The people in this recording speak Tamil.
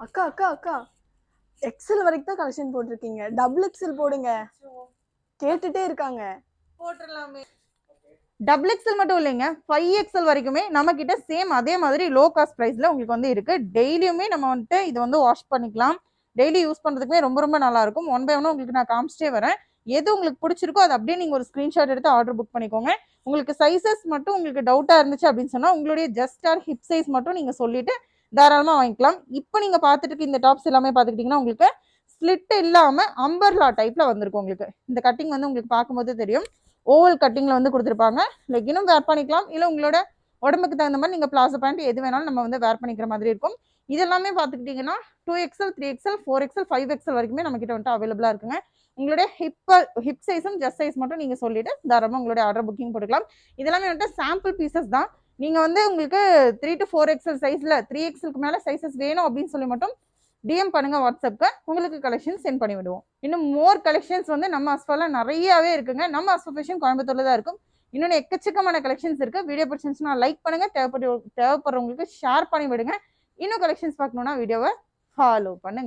அக்கா அக்கா அக்கா எக்ஸல் வரைக்கும் தான் கலெக்ஷன் போட்டிருக்கீங்க, டபுள் எக்ஸல் போடுங்க. கேட்டுட்டே இருக்காங்க. போட்டுடலாமே. டபுள் எக்ஸல் மட்டும் இல்லைங்க, 5XL வரைக்குமே நம்ம கிட்ட சேம் அதே மாதிரி லோ காஸ்ட் பிரைஸ்ல உங்களுக்கு வந்து இருக்கு. டெய்லியுமே நம்ம வந்துட்டு இது வந்து வாஷ் பண்ணிக்கலாம். டெய்லி யூஸ் பண்றதுக்குமே ரொம்ப ரொம்ப நல்லா இருக்கும். ஒன் பை ஒன் உங்களுக்கு நான் காமிச்சிட்டே வரேன். எது உங்களுக்கு பிடிச்சிருக்கோ அது அப்படியே நீங்க ஒரு ஸ்கிரீன்ஷாட் எடுத்து ஆர்டர் புக் பண்ணிக்கோங்க. உங்களுக்கு சைசஸ் மட்டும் உங்களுக்கு டவுட்டா இருந்துச்சு அப்படின்னு சொன்னா உங்களுடைய ஜஸ்ட் ஆர் ஹிப் சைஸ் மட்டும் நீங்க சொல்லிட்டு தாராளமா வாங்கிக்கலாம். இப்போ நீங்க பார்த்துட்டு இருக்க இந்த டாப்ஸ் எல்லாமே பார்த்துக்கிட்டீங்கன்னா உங்களுக்கு ஸ்லிட் இல்லாம அம்பர்லா டைப்ல வந்திருக்கும். உங்களுக்கு இந்த கட்டிங் வந்து உங்களுக்கு பார்க்கும்போது தெரியும், ஓவல் கட்டிங்ல வந்து கொடுத்துருப்பாங்க. லெக்கினும் வேர் பண்ணிக்கலாம், இல்லை உங்களோட உடம்புக்கு தகுந்த மாதிரி நீங்க பிளாசோ பேண்ட் எது வேணாலும் நம்ம வந்து வேர் பண்ணிக்கிற மாதிரி இருக்கும். இதெல்லாமே பார்த்துக்கிட்டிங்கன்னா 2XL 3XL 4XL 5XL வரைக்குமே நம்ம கிட்ட வந்துட்டு அவைலபிளா இருக்குங்க. உங்களுடைய ஹிப் சைஸும் ஜஸ்ட் சைஸ் மட்டும் நீங்க சொல்லிட்டு தாராளமா உங்களுடைய ஆர்டர் புக்கிங் போட்டுக்கலாம். இதெல்லாமே வந்துட்டு சாம்பிள் பீசஸ் தான். நீங்க வந்து உங்களுக்கு 3 to 4XL சைஸ்ல 3XLக்கு மேல சைசஸ் வேணும் அப்படின்னு சொல்லி மட்டும் டிஎம் பண்ணுங்க வாட்ஸ்அப்க்கு, உங்களுக்கு கலெக்ஷன் சென்ட் பண்ணி விடுவோம். இன்னும் மோர் கலெக்ஷன்ஸ் வந்து நம்ம அஸ்வால நிறையவே இருக்குங்க. நம்ம அஸ்வா ஃபேஷன் கோயம்புத்தூர்ல தான் இருக்கும். இன்னொன்று எக்கச்சக்கமான கலெக்ஷன்ஸ் இருக்கு. வீடியோ பிடிச்சிருந்துச்சுன்னா லைக் பண்ணுங்க, தேவைப்படுறவங்களுக்கு ஷேர் பண்ணி விடுங்க. இன்னும் கலெக்ஷன்ஸ் பார்க்கணும்னா வீடியோவை ஃபாலோ பண்ணுங்க.